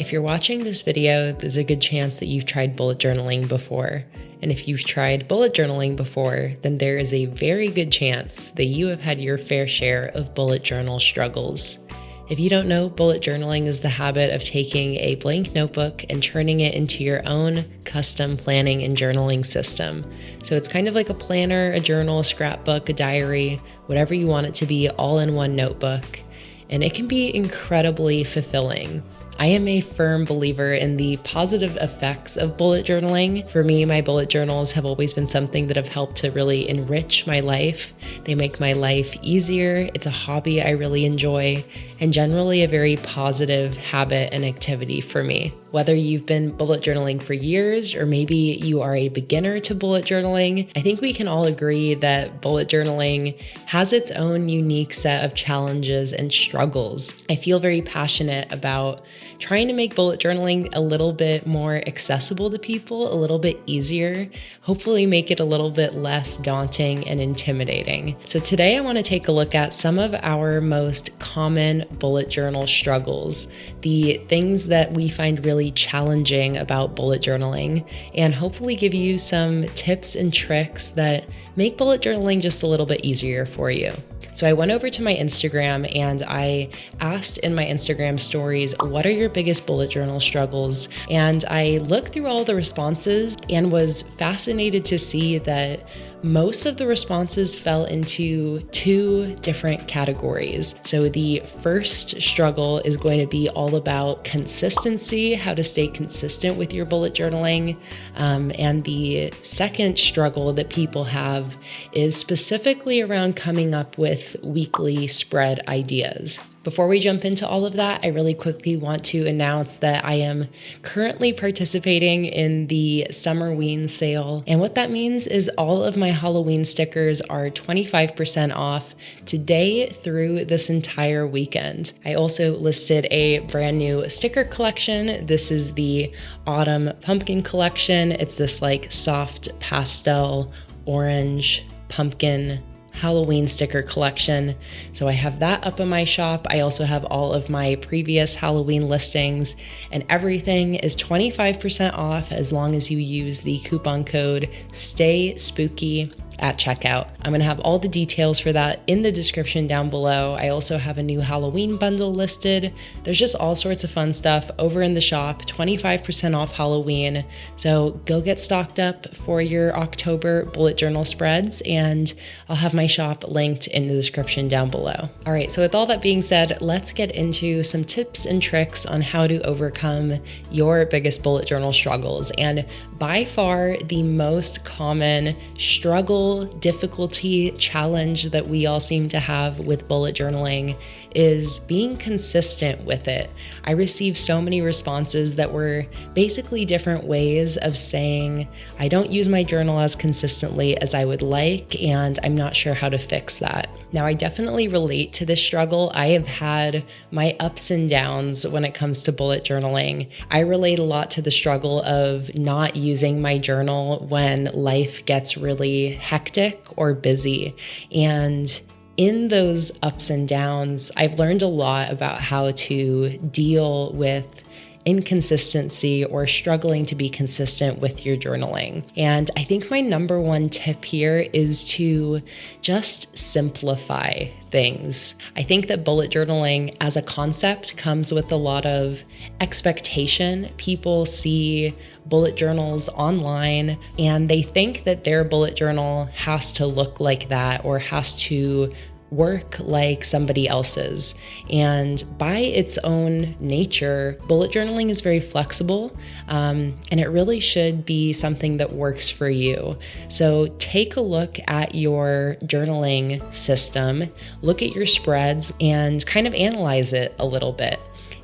If you're watching this video, there's a good chance that you've tried bullet journaling before. And if you've tried bullet journaling before, then there is a very good chance that you have had your fair share of bullet journal struggles. If you don't know, bullet journaling is the habit of taking a blank notebook and turning it into your own custom planning and journaling system. So it's kind of like a planner, a journal, a scrapbook, a diary, whatever you want it to be, all in one notebook. And it can be incredibly fulfilling. I am a firm believer in the positive effects of bullet journaling. For me, my bullet journals have always been something that have helped to really enrich my life. They make my life easier. It's a hobby I really enjoy, and generally a very positive habit and activity for me. Whether you've been bullet journaling for years or maybe you are a beginner to bullet journaling, I think we can all agree that bullet journaling has its own unique set of challenges and struggles. I feel very passionate about trying to make bullet journaling a little bit more accessible to people, a little bit easier, hopefully make it a little bit less daunting and intimidating. So today I want to take a look at some of our most common bullet journal struggles, the things that we find really challenging about bullet journaling, and hopefully give you some tips and tricks that make bullet journaling just a little bit easier for you. So I went over to my Instagram and I asked in my Instagram stories, what are your biggest bullet journal struggles? And I looked through all the responses and was fascinated to see that most of the responses fell into two different categories. So the first struggle is going to be all about consistency, how to stay consistent with your bullet journaling. And the second struggle that people have is specifically around coming up with weekly spread ideas. Before we jump into all of that, I really quickly want to announce that I am currently participating in the Summerween sale. And what that means is all of my Halloween stickers are 25% off today through this entire weekend. I also listed a brand new sticker collection. This is the Autumn Pumpkin collection. It's this like soft pastel orange pumpkin Halloween sticker collection. So I have that up in my shop. I also have all of my previous Halloween listings, and everything is 25% off as long as you use the coupon code STAYSPOOKY at checkout. I'm gonna have all the details for that in the description down below. I also have a new Halloween bundle listed. There's just all sorts of fun stuff over in the shop, 25% off Halloween. So go get stocked up for your October bullet journal spreads, and I'll have my shop linked in the description down below. All right, so with all that being said, let's get into some tips and tricks on how to overcome your biggest bullet journal struggles. And by far the most common struggle, difficulty, challenge that we all seem to have with bullet journaling is being consistent with it. I received so many responses that were basically different ways of saying, I don't use my journal as consistently as I would like, and I'm not sure how to fix that. Now, I definitely relate to this struggle. I have had my ups and downs when it comes to bullet journaling. I relate a lot to the struggle of not using my journal when life gets really hectic or busy. And in those ups and downs, I've learned a lot about how to deal with inconsistency or struggling to be consistent with your journaling. And I think my number one tip here is to just simplify things. I think that bullet journaling as a concept comes with a lot of expectation. People see bullet journals online and they think that their bullet journal has to look like that or has to work like somebody else's. And by its own nature, bullet journaling is very flexible, and it really should be something that works for you. So take a look at your journaling system, look at your spreads, and kind of analyze it a little bit.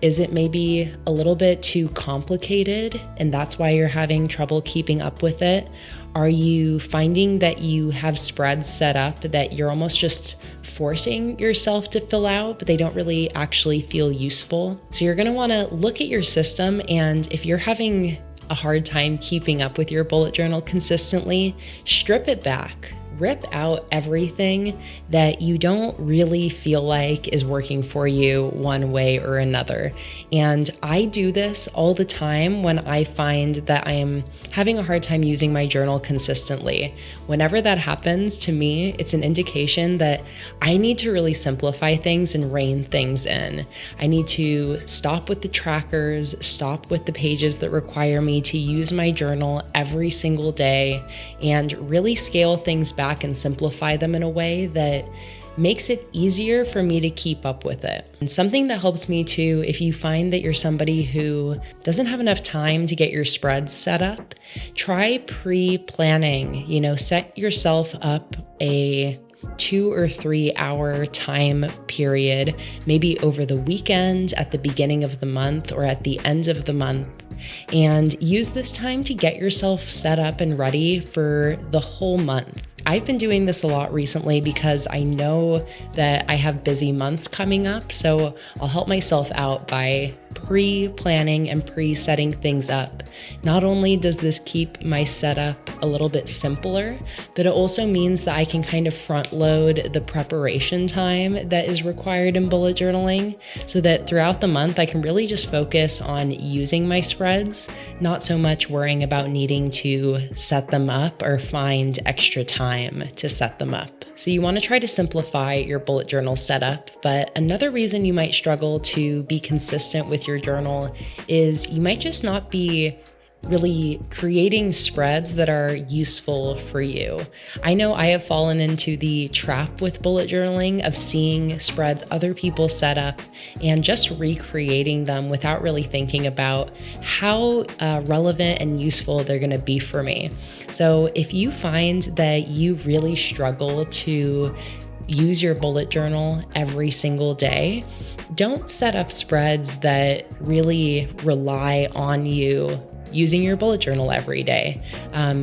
Is it maybe a little bit too complicated and that's why you're having trouble keeping up with it? Are you finding that you have spreads set up that you're almost just forcing yourself to fill out, but they don't really actually feel useful? So you're gonna wanna look at your system, and if you're having a hard time keeping up with your bullet journal consistently, strip it back. rip out everything that you don't really feel like is working for you one way or another. And I do this all the time when I find that I am having a hard time using my journal consistently. Whenever that happens, to me, it's an indication that I need to really simplify things and rein things in. I need to stop with the trackers, stop with the pages that require me to use my journal every single day, and really scale things back and simplify them in a way that makes it easier for me to keep up with it. And something that helps me too, if you find that you're somebody who doesn't have enough time to get your spreads set up, try pre-planning. Set yourself up a 2 or 3 hour time period, maybe over the weekend, at the beginning of the month, or at the end of the month. And use this time to get yourself set up and ready for the whole month. I've been doing this a lot recently because I know that I have busy months coming up, so I'll help myself out by pre-planning and pre-setting things up. Not only does this keep my setup a little bit simpler, but it also means that I can kind of front load the preparation time that is required in bullet journaling, so that throughout the month I can really just focus on using my spreads, not so much worrying about needing to set them up or find extra time to set them up. So you want to try to simplify your bullet journal setup, but another reason you might struggle to be consistent with your journal is you might just not be really creating spreads that are useful for you. I know I have fallen into the trap with bullet journaling of seeing spreads other people set up and just recreating them without really thinking about how relevant and useful they're going to be for me. So if you find that you really struggle to use your bullet journal every single day, don't set up spreads that really rely on you using your bullet journal every day.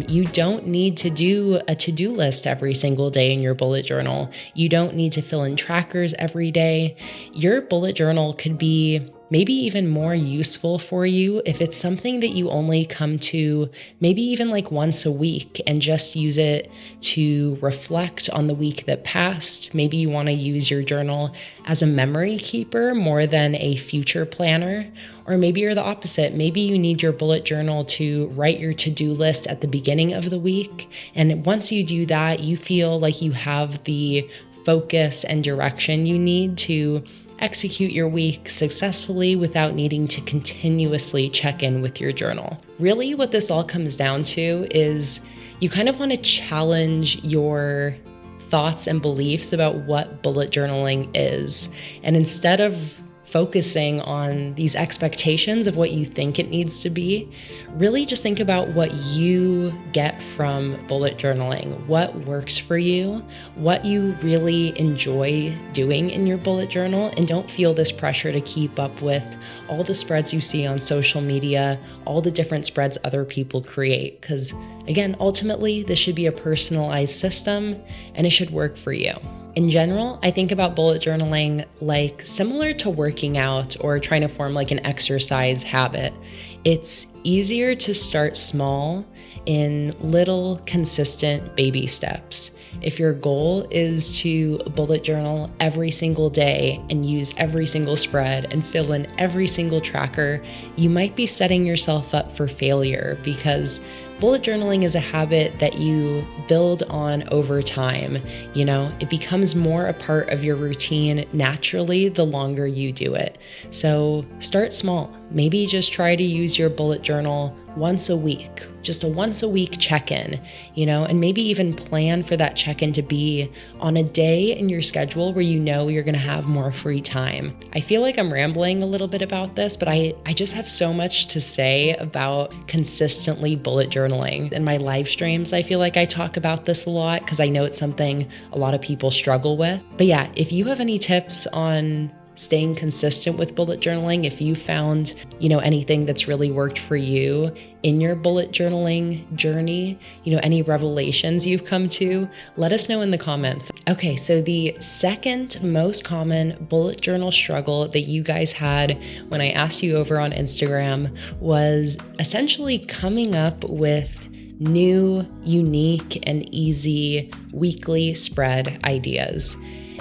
You don't need to do a to-do list every single day in your bullet journal. You don't need to fill in trackers every day. Your bullet journal could be maybe even more useful for you if it's something that you only come to maybe even like once a week and just use it to reflect on the week that passed. Maybe you want to use your journal as a memory keeper more than a future planner. Or maybe you're the opposite. Maybe you need your bullet journal to write your to-do list at the beginning of the week. And once you do that, you feel like you have the focus and direction you need to execute your week successfully without needing to continuously check in with your journal. Really, what this all comes down to is you kind of want to challenge your thoughts and beliefs about what bullet journaling is. And instead of focusing on these expectations of what you think it needs to be, really just think about what you get from bullet journaling, what works for you, what you really enjoy doing in your bullet journal, and don't feel this pressure to keep up with all the spreads you see on social media, all the different spreads other people create. Because again, ultimately, this should be a personalized system and it should work for you. In general, I think about bullet journaling like similar to working out or trying to form like an exercise habit. It's easier to start small in little consistent baby steps. If your goal is to bullet journal every single day and use every single spread and fill in every single tracker, you might be setting yourself up for failure because bullet journaling is a habit that you build on over time. It becomes more a part of your routine naturally the longer you do it. So start small. Maybe just try to use your bullet journal once a week, just a once a week check-in, and maybe even plan for that check-in to be on a day in your schedule where you're going to have more free time. I feel like I'm rambling a little bit about this, but I just have so much to say about consistently bullet journaling. In my live streams, I feel like I talk about this a lot because I know it's something a lot of people struggle with. But yeah, if you have any tips on staying consistent with bullet journaling, if you found, anything that's really worked for you in your bullet journaling journey, any revelations you've come to, let us know in the comments. Okay, so the second most common bullet journal struggle that you guys had when I asked you over on Instagram was essentially coming up with new, unique, and easy weekly spread ideas.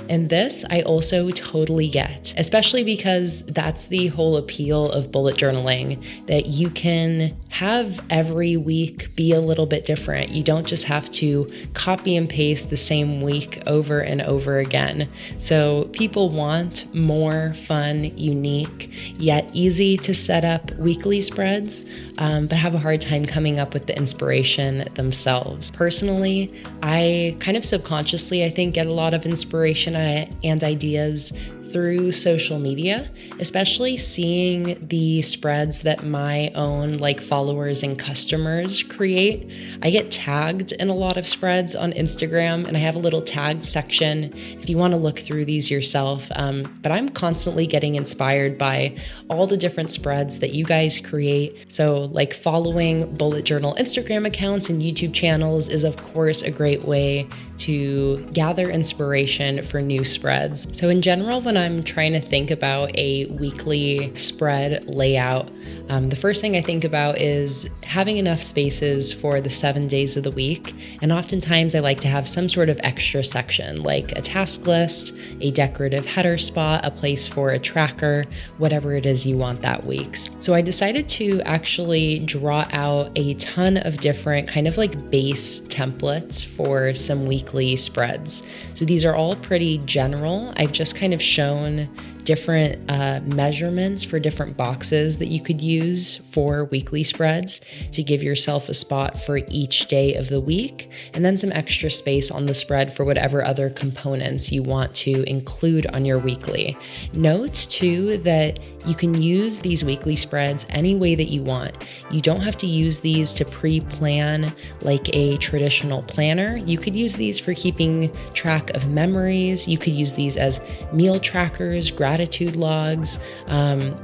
And this I also totally get, especially because that's the whole appeal of bullet journaling, that you can have every week be a little bit different. You don't just have to copy and paste the same week over and over again. So people want more fun, unique, yet easy to set up weekly spreads, but have a hard time coming up with the inspiration themselves. Personally, I kind of subconsciously, I think, get a lot of inspiration and ideas through social media, especially seeing the spreads that my own followers and customers create. I get tagged in a lot of spreads on Instagram, and I have a little tagged section if you want to look through these yourself. But I'm constantly getting inspired by all the different spreads that you guys create. So following bullet journal Instagram accounts and YouTube channels is of course a great way to gather inspiration for new spreads. So in general, when I'm trying to think about a weekly spread layout, the first thing I think about is having enough spaces for the 7 days of the week. And oftentimes I like to have some sort of extra section, like a task list, a decorative header spot, a place for a tracker, whatever it is you want that week. So I decided to actually draw out a ton of different base templates for some weekly spreads. So these are all pretty general. I've just kind of shown different measurements for different boxes that you could use for weekly spreads to give yourself a spot for each day of the week, and then some extra space on the spread for whatever other components you want to include on your weekly. Note too that you can use these weekly spreads any way that you want. You don't have to use these to pre-plan like a traditional planner. You could use these for keeping track of memories. You could use these as meal trackers, gratitude logs,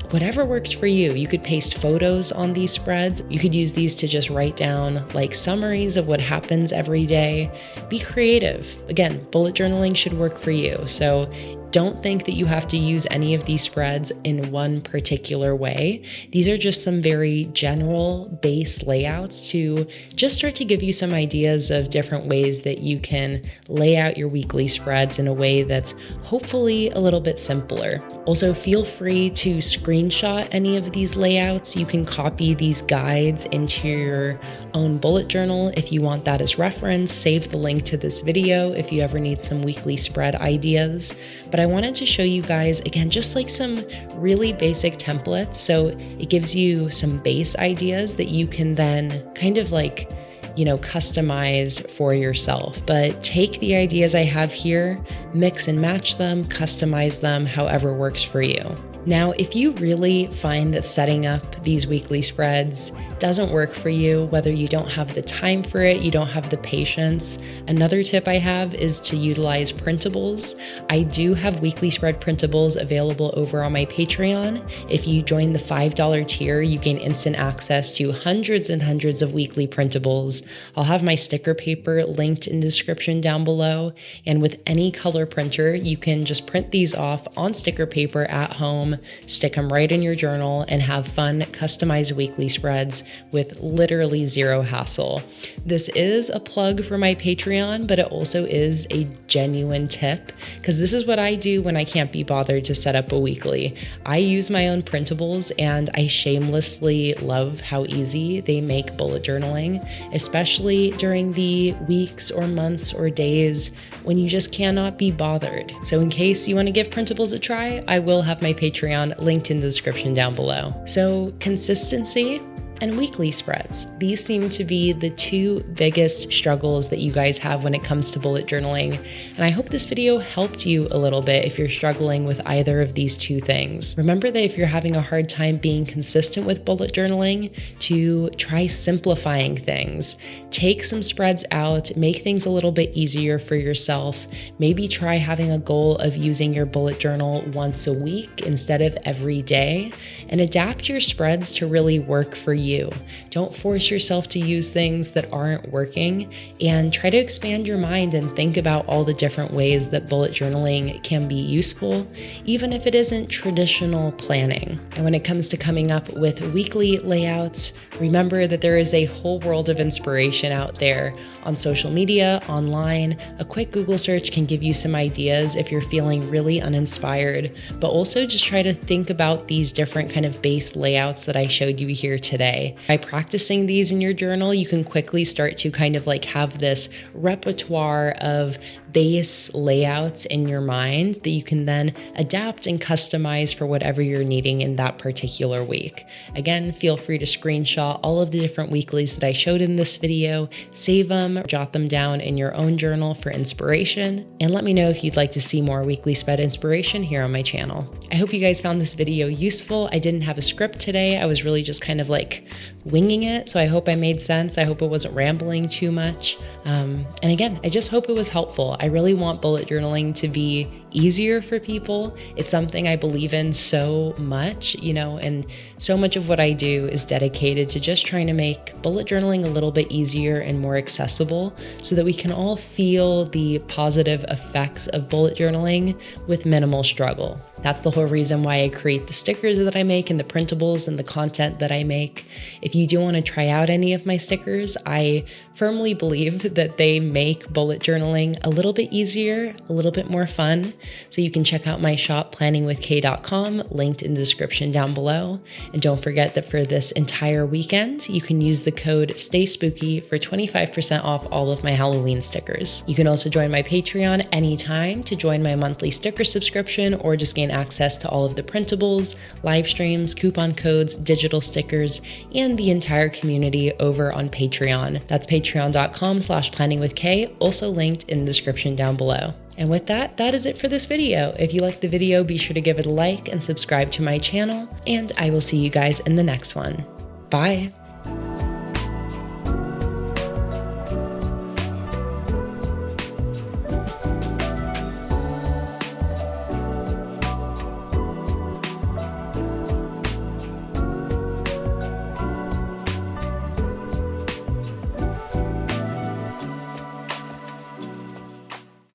whatever works for you. You could paste photos on these spreads. You could use these to just write down summaries of what happens every day. Be creative. Again, bullet journaling should work for you. So don't think that you have to use any of these spreads in one particular way. These are just some very general base layouts to just start to give you some ideas of different ways that you can lay out your weekly spreads in a way that's hopefully a little bit simpler. Also, feel free to screenshot any of these layouts. You can copy these guides into your own bullet journal if you want that as reference. Save the link to this video if you ever need some weekly spread ideas. But I wanted to show you guys, again, just some really basic templates. So it gives you some base ideas that you can then kind of customize for yourself. But take the ideas I have here, mix and match them, customize them however works for you. Now, if you really find that setting up these weekly spreads doesn't work for you, whether you don't have the time for it, you don't have the patience, another tip I have is to utilize printables. I do have weekly spread printables available over on my Patreon. If you join the $5 tier, you gain instant access to hundreds and hundreds of weekly printables. I'll have my sticker paper linked in the description down below. And with any color printer, you can just print these off on sticker paper at home, stick them right in your journal, and have fun, customized weekly spreads with literally zero hassle. This is a plug for my Patreon, but it also is a genuine tip, because this is what I do when I can't be bothered to set up a weekly. I use my own printables, and I shamelessly love how easy they make bullet journaling, especially during the weeks or months or days when you just cannot be bothered. So in case you want to give printables a try, I will have my Patreon linked in the description down below. So consistency and weekly spreads. These seem to be the two biggest struggles that you guys have when it comes to bullet journaling. And I hope this video helped you a little bit if you're struggling with either of these two things. Remember that if you're having a hard time being consistent with bullet journaling, to try simplifying things. Take some spreads out, make things a little bit easier for yourself. Maybe try having a goal of using your bullet journal once a week instead of every day, and adapt your spreads to really work for you you. Don't force yourself to use things that aren't working, and try to expand your mind and think about all the different ways that bullet journaling can be useful, even if it isn't traditional planning. And when it comes to coming up with weekly layouts, remember that there is a whole world of inspiration out there on social media, online. A quick Google search can give you some ideas if you're feeling really uninspired, but also just try to think about these different kind of base layouts that I showed you here today. By practicing these in your journal, you can quickly start to kind of like have this repertoire of base layouts in your mind that you can then adapt and customize for whatever you're needing in that particular week. Again, feel free to screenshot all of the different weeklies that I showed in this video, save them, jot them down in your own journal for inspiration, and let me know if you'd like to see more weekly spread inspiration here on my channel. I hope you guys found this video useful. I didn't have a script today. I was really just kind of like winging it, so I hope I made sense. I hope it wasn't rambling too much. And again, I just hope it was helpful. I really want bullet journaling to be easier for people. It's something I believe in so much, and so much of what I do is dedicated to just trying to make bullet journaling a little bit easier and more accessible so that we can all feel the positive effects of bullet journaling with minimal struggle. That's the whole reason why I create the stickers that I make and the printables and the content that I make. If you do want to try out any of my stickers, I firmly believe that they make bullet journaling a little bit easier, a little bit more fun. So you can check out my shop, PlanningWithKay.com, linked in the description down below. And don't forget that for this entire weekend, you can use the code STAYSPOOKY for 25% off all of my Halloween stickers. You can also join my Patreon anytime to join my monthly sticker subscription or just gain access to all of the printables, live streams, coupon codes, digital stickers, and the entire community over on Patreon. That's patreon.com/planningwithkay, also linked in the description down below. And with that, that is it for this video. If you liked the video, be sure to give it a like and subscribe to my channel, and I will see you guys in the next one. Bye.